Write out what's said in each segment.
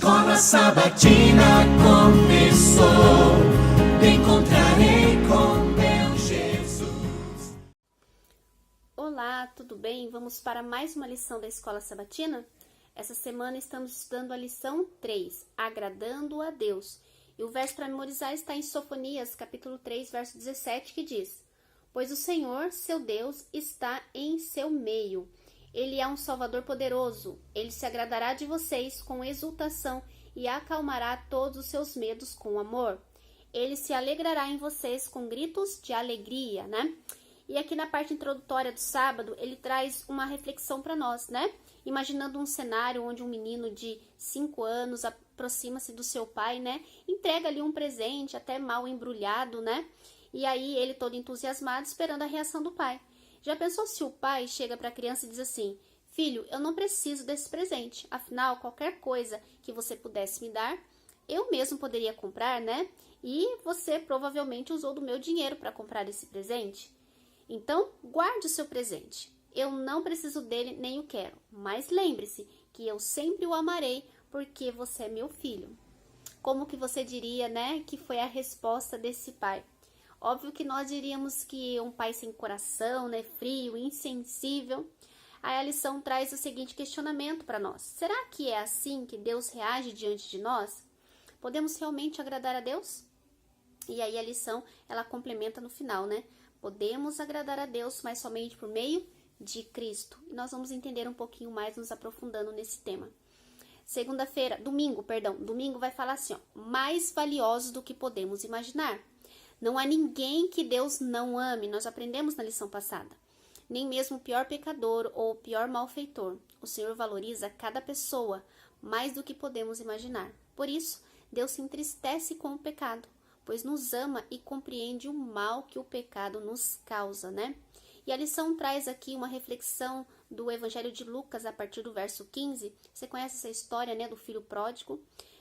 Escola Sabatina começou, me encontrarei com meu Jesus. Olá, tudo bem? Vamos para mais uma lição da Escola Sabatina? Essa semana estamos estudando a lição 3, Agradando a Deus. E o verso para memorizar está em Sofonias, capítulo 3, verso 17, que diz: Pois o Senhor, seu Deus, está em seu meio. Ele é um Salvador poderoso. Ele se agradará de vocês com exultação e acalmará todos os seus medos com amor. Ele se alegrará em vocês com gritos de alegria, né? E aqui na parte introdutória do sábado, ele traz uma reflexão para nós, né? Imaginando um cenário onde um menino de 5 anos aproxima-se do seu pai, né? Entrega ali um presente, até mal embrulhado, né? E aí ele todo entusiasmado, esperando a reação do pai. Já pensou se o pai chega para a criança e diz assim: Filho, eu não preciso desse presente, afinal, qualquer coisa que você pudesse me dar, eu mesmo poderia comprar, né? E você provavelmente usou do meu dinheiro para comprar esse presente. Então, guarde o seu presente. Eu não preciso dele nem o quero, mas lembre-se que eu sempre o amarei porque você é meu filho. Como que você diria, né, que foi a resposta desse pai? Óbvio que nós diríamos que um pai sem coração, né, frio, insensível. Aí a lição traz o seguinte questionamento para nós: será que é assim que Deus reage diante de nós? Podemos realmente agradar a Deus? E aí a lição, ela complementa no final, né? Podemos agradar a Deus, mas somente por meio de Cristo. E nós vamos entender um pouquinho mais, nos aprofundando nesse tema. Domingo vai falar assim, ó: mais valiosos do que podemos imaginar. Não há ninguém que Deus não ame, nós aprendemos na lição passada. Nem mesmo o pior pecador ou o pior malfeitor. O Senhor valoriza cada pessoa mais do que podemos imaginar. Por isso, Deus se entristece com o pecado, pois nos ama e compreende o mal que o pecado nos causa, né? E a lição traz aqui uma reflexão do Evangelho de Lucas, a partir do verso 15. Você conhece essa história, né, do filho pródigo?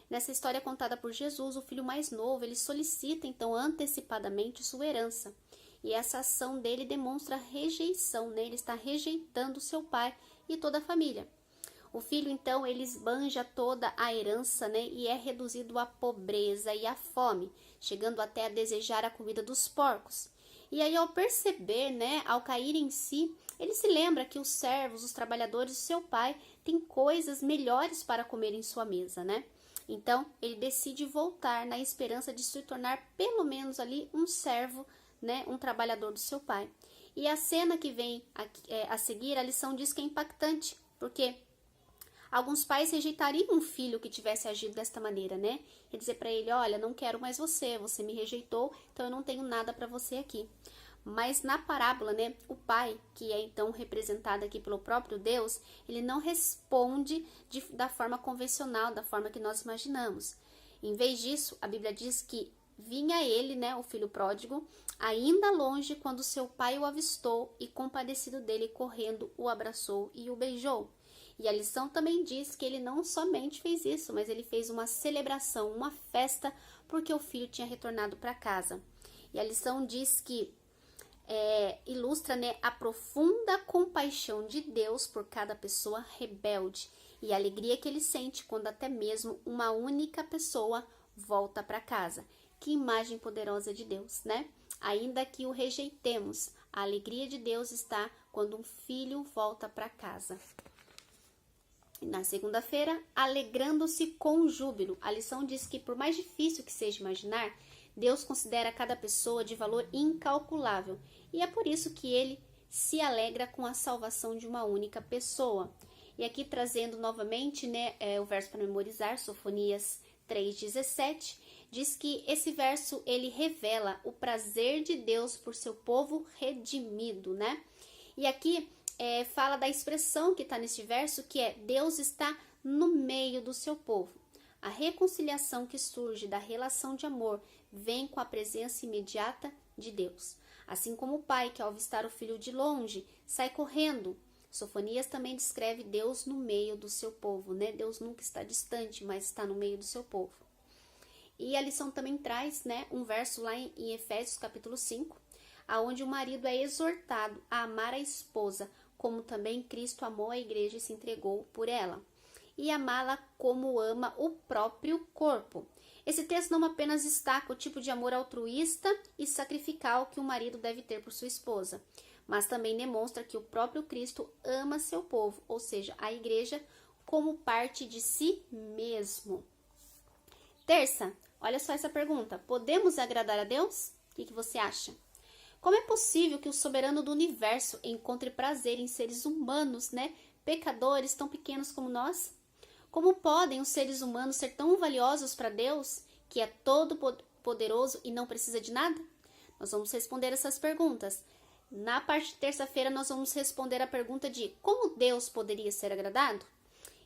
Nessa história contada por Jesus, o filho mais novo, ele solicita, então, antecipadamente sua herança. E essa ação dele demonstra rejeição, né? Ele está rejeitando seu pai e toda a família. O filho, então, ele esbanja toda a herança, né? E é reduzido à pobreza e à fome, chegando até a desejar a comida dos porcos. E aí, ao perceber, né, ao cair em si, ele se lembra que os servos, os trabalhadores do seu pai, têm coisas melhores para comer em sua mesa, né? Então, ele decide voltar na esperança de se tornar pelo menos ali um servo, né, um trabalhador do seu pai. E a cena que vem a seguir, a lição diz que é impactante, porque alguns pais rejeitariam um filho que tivesse agido desta maneira, né? E dizer para ele: olha, não quero mais você, você me rejeitou, então eu não tenho nada para você aqui. Mas na parábola, né, o pai, que é então representado aqui pelo próprio Deus, ele não responde da forma convencional, da forma que nós imaginamos. Em vez disso, a Bíblia diz que vinha ele, né, o filho pródigo, ainda longe quando seu pai o avistou e, compadecido dele, correndo, o abraçou e o beijou. E a lição também diz que ele não somente fez isso, mas ele fez uma celebração, uma festa, porque o filho tinha retornado para casa. E a lição diz que ilustra, né, a profunda compaixão de Deus por cada pessoa rebelde e a alegria que ele sente quando até mesmo uma única pessoa volta para casa. Que imagem poderosa de Deus, né? Ainda que o rejeitemos, a alegria de Deus está quando um filho volta para casa. Na segunda-feira, alegrando-se com júbilo. A lição diz que, por mais difícil que seja imaginar, Deus considera cada pessoa de valor incalculável. E é por isso que ele se alegra com a salvação de uma única pessoa. E aqui trazendo novamente, né, o verso para memorizar, Sofonias 3,17, diz que esse verso ele revela o prazer de Deus por seu povo redimido, né? E aqui fala da expressão que está nesse verso, que é: Deus está no meio do seu povo. A reconciliação que surge da relação de amor vem com a presença imediata de Deus. Assim como o pai, que ao avistar o filho de longe, sai correndo. Sofonias também descreve Deus no meio do seu povo, né? Deus nunca está distante, mas está no meio do seu povo. E a lição também traz, né, um verso lá em Efésios capítulo 5, aonde o marido é exortado a amar a esposa, como também Cristo amou a igreja e se entregou por ela. e amá-la como ama o próprio corpo. Esse texto não apenas destaca o tipo de amor altruísta e sacrificial que o marido deve ter por sua esposa, mas também demonstra que o próprio Cristo ama seu povo, ou seja, a igreja, como parte de si mesmo. Terça, olha só essa pergunta: podemos agradar a Deus? O que você acha? Como é possível que o soberano do universo encontre prazer em seres humanos, pecadores tão pequenos como nós? Como podem os seres humanos ser tão valiosos para Deus, que é todo poderoso e não precisa de nada? Nós vamos responder essas perguntas. Na parte de terça-feira, nós vamos responder a pergunta de como Deus poderia ser agradado?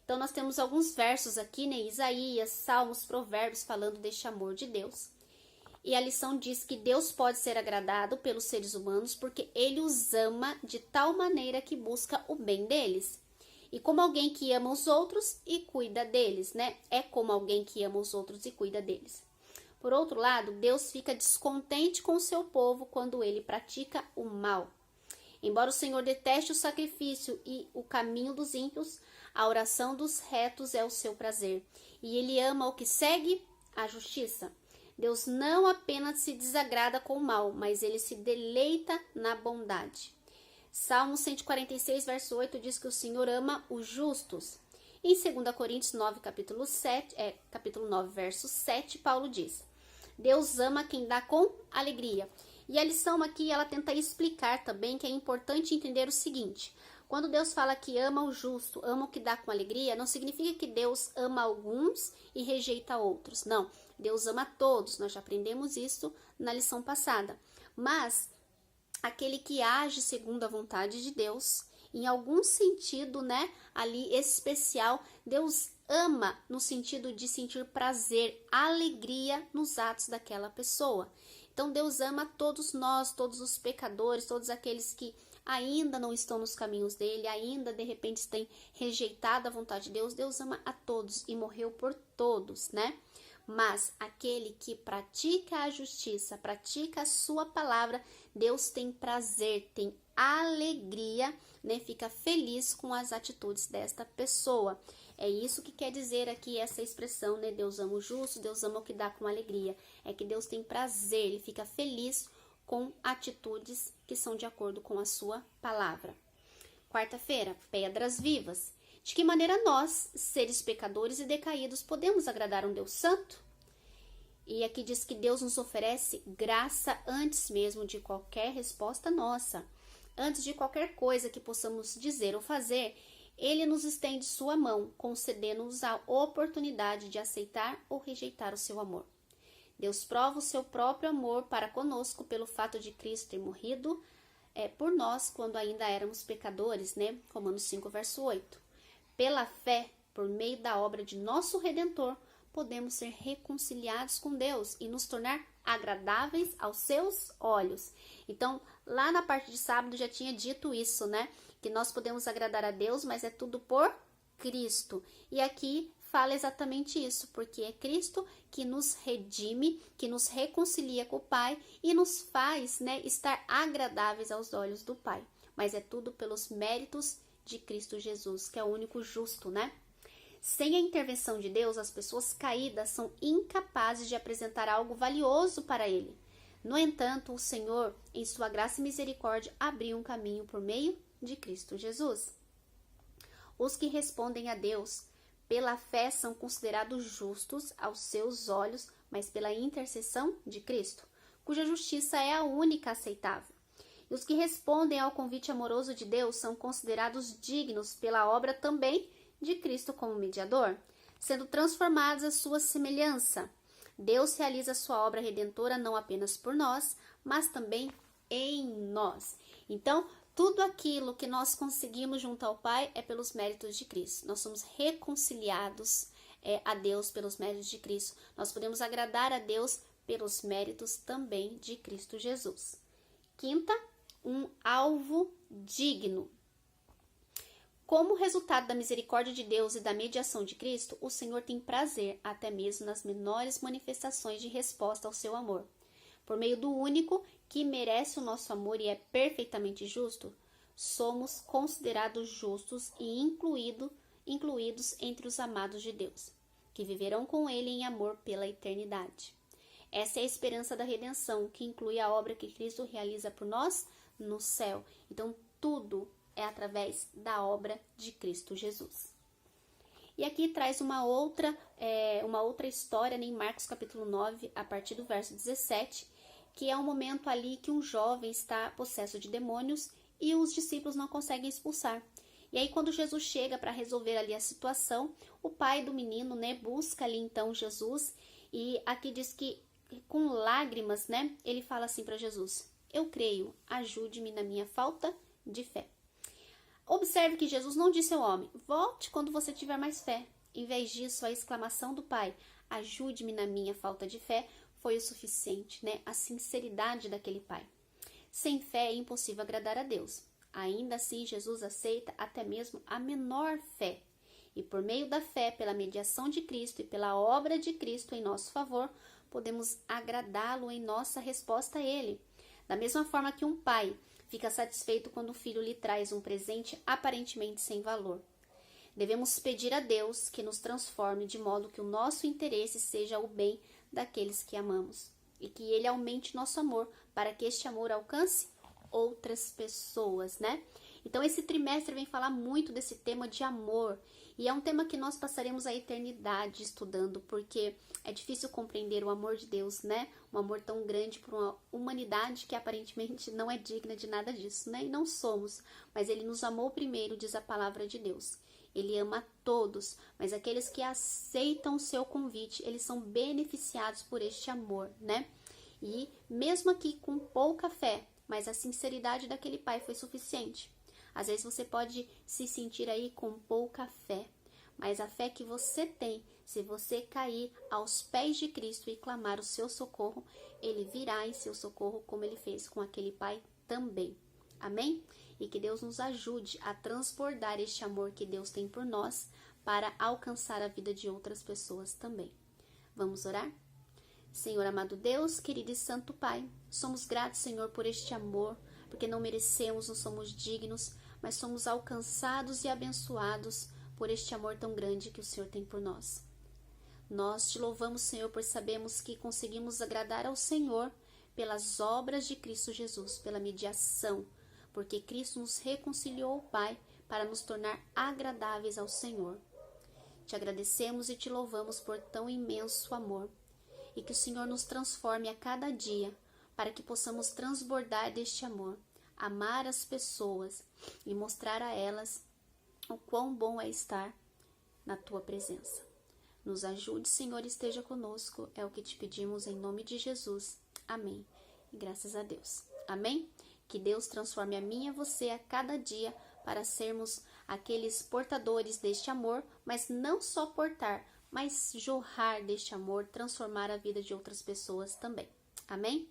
Então, nós temos alguns versos aqui, Isaías, Salmos, Provérbios, falando deste amor de Deus. E a lição diz que Deus pode ser agradado pelos seres humanos porque Ele os ama de tal maneira que busca o bem deles. E como alguém que ama os outros e cuida deles, É como alguém que ama os outros e cuida deles. Por outro lado, Deus fica descontente com o seu povo quando ele pratica o mal. Embora o Senhor deteste o sacrifício e o caminho dos ímpios, a oração dos retos é o seu prazer. E ele ama o que segue a justiça. Deus não apenas se desagrada com o mal, mas ele se deleita na bondade. Salmo 146, verso 8 diz que o Senhor ama os justos. Em 2 Coríntios 9, capítulo 9, verso 7, Paulo diz: Deus ama quem dá com alegria. E a lição aqui, ela tenta explicar também que é importante entender o seguinte: quando Deus fala que ama o justo, ama o que dá com alegria, não significa que Deus ama alguns e rejeita outros. Não, Deus ama todos, nós já aprendemos isso na lição passada. Mas aquele que age segundo a vontade de Deus, em algum sentido, ali especial, Deus ama no sentido de sentir prazer, alegria nos atos daquela pessoa. Então Deus ama todos nós, todos os pecadores, todos aqueles que ainda não estão nos caminhos dele, ainda de repente têm rejeitado a vontade de Deus. Deus ama a todos e morreu por todos, Mas aquele que pratica a justiça, pratica a sua palavra, Deus tem prazer, tem alegria, fica feliz com as atitudes desta pessoa. É isso que quer dizer aqui essa expressão, Deus ama o justo, Deus ama o que dá com alegria. É que Deus tem prazer, ele fica feliz com atitudes que são de acordo com a sua palavra. Quarta-feira, pedras vivas. De que maneira nós, seres pecadores e decaídos, podemos agradar um Deus santo? E aqui diz que Deus nos oferece graça antes mesmo de qualquer resposta nossa. Antes de qualquer coisa que possamos dizer ou fazer, Ele nos estende sua mão, concedendo-nos a oportunidade de aceitar ou rejeitar o seu amor. Deus prova o seu próprio amor para conosco pelo fato de Cristo ter morrido por nós quando ainda éramos pecadores, Romanos 5, verso 8. Pela fé, por meio da obra de nosso Redentor, podemos ser reconciliados com Deus e nos tornar agradáveis aos seus olhos. Então, lá na parte de sábado já tinha dito isso, que nós podemos agradar a Deus, mas é tudo por Cristo. E aqui fala exatamente isso, porque é Cristo que nos redime, que nos reconcilia com o Pai e nos faz, estar agradáveis aos olhos do Pai. Mas é tudo pelos méritos de Cristo Jesus, que é o único justo, Sem a intervenção de Deus, as pessoas caídas são incapazes de apresentar algo valioso para Ele. No entanto, o Senhor, em sua graça e misericórdia, abriu um caminho por meio de Cristo Jesus. Os que respondem a Deus pela fé são considerados justos aos seus olhos, mas pela intercessão de Cristo, cuja justiça é a única aceitável. E os que respondem ao convite amoroso de Deus são considerados dignos pela obra também de Cristo como mediador, sendo transformados à sua semelhança. Deus realiza sua obra redentora não apenas por nós, mas também em nós. Então, tudo aquilo que nós conseguimos junto ao Pai é pelos méritos de Cristo. Nós somos reconciliados a Deus pelos méritos de Cristo. Nós podemos agradar a Deus pelos méritos também de Cristo Jesus. Quinta, um alvo digno. Como resultado da misericórdia de Deus e da mediação de Cristo, o Senhor tem prazer até mesmo nas menores manifestações de resposta ao seu amor. Por meio do único que merece o nosso amor e é perfeitamente justo, somos considerados justos e incluídos entre os amados de Deus, que viverão com ele em amor pela eternidade. Essa é a esperança da redenção, que inclui a obra que Cristo realiza por nós no céu. Então, tudo é através da obra de Cristo Jesus. E aqui traz uma outra história em Marcos capítulo 9, a partir do verso 17, que é um momento ali que um jovem está possesso de demônios e os discípulos não conseguem expulsar. E aí, quando Jesus chega para resolver ali a situação, o pai do menino, busca ali então Jesus, e aqui diz que com lágrimas, ele fala assim para Jesus: eu creio, ajude-me na minha falta de fé. Observe que Jesus não disse ao homem: volte quando você tiver mais fé. Em vez disso, a exclamação do pai: ajude-me na minha falta de fé, foi o suficiente, A sinceridade daquele pai. Sem fé é impossível agradar a Deus. Ainda assim, Jesus aceita até mesmo a menor fé. E por meio da fé, pela mediação de Cristo e pela obra de Cristo em nosso favor, podemos agradá-lo em nossa resposta a ele. Da mesma forma que um pai fica satisfeito quando o filho lhe traz um presente aparentemente sem valor. Devemos pedir a Deus que nos transforme de modo que o nosso interesse seja o bem daqueles que amamos e que ele aumente nosso amor para que este amor alcance outras pessoas, Então esse trimestre vem falar muito desse tema de amor, e é um tema que nós passaremos a eternidade estudando, porque é difícil compreender o amor de Deus, Um amor tão grande por uma humanidade que aparentemente não é digna de nada disso, E não somos, mas ele nos amou primeiro, diz a palavra de Deus. Ele ama a todos, mas aqueles que aceitam o seu convite, eles são beneficiados por este amor, E mesmo aqui com pouca fé, mas a sinceridade daquele pai foi suficiente. Às vezes você pode se sentir aí com pouca fé, mas a fé que você tem, se você cair aos pés de Cristo e clamar o seu socorro, ele virá em seu socorro, como ele fez com aquele pai também. Amém? E que Deus nos ajude a transbordar este amor que Deus tem por nós para alcançar a vida de outras pessoas também. Vamos orar? Senhor amado Deus, querido e santo Pai, somos gratos, Senhor, por este amor, porque não merecemos, não somos dignos, mas somos alcançados e abençoados por este amor tão grande que o Senhor tem por nós. Nós te louvamos, Senhor, por sabermos que conseguimos agradar ao Senhor pelas obras de Cristo Jesus, pela mediação, porque Cristo nos reconciliou ao Pai para nos tornar agradáveis ao Senhor. Te agradecemos e te louvamos por tão imenso amor, e que o Senhor nos transforme a cada dia, para que possamos transbordar deste amor, amar as pessoas e mostrar a elas o quão bom é estar na Tua presença. Nos ajude, Senhor, e esteja conosco, é o que te pedimos em nome de Jesus. Amém. E graças a Deus. Amém? Que Deus transforme a mim e a você a cada dia para sermos aqueles portadores deste amor, mas não só portar, mas jorrar deste amor, transformar a vida de outras pessoas também. Amém?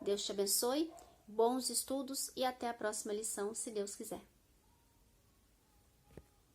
Deus te abençoe, bons estudos e até a próxima lição, se Deus quiser.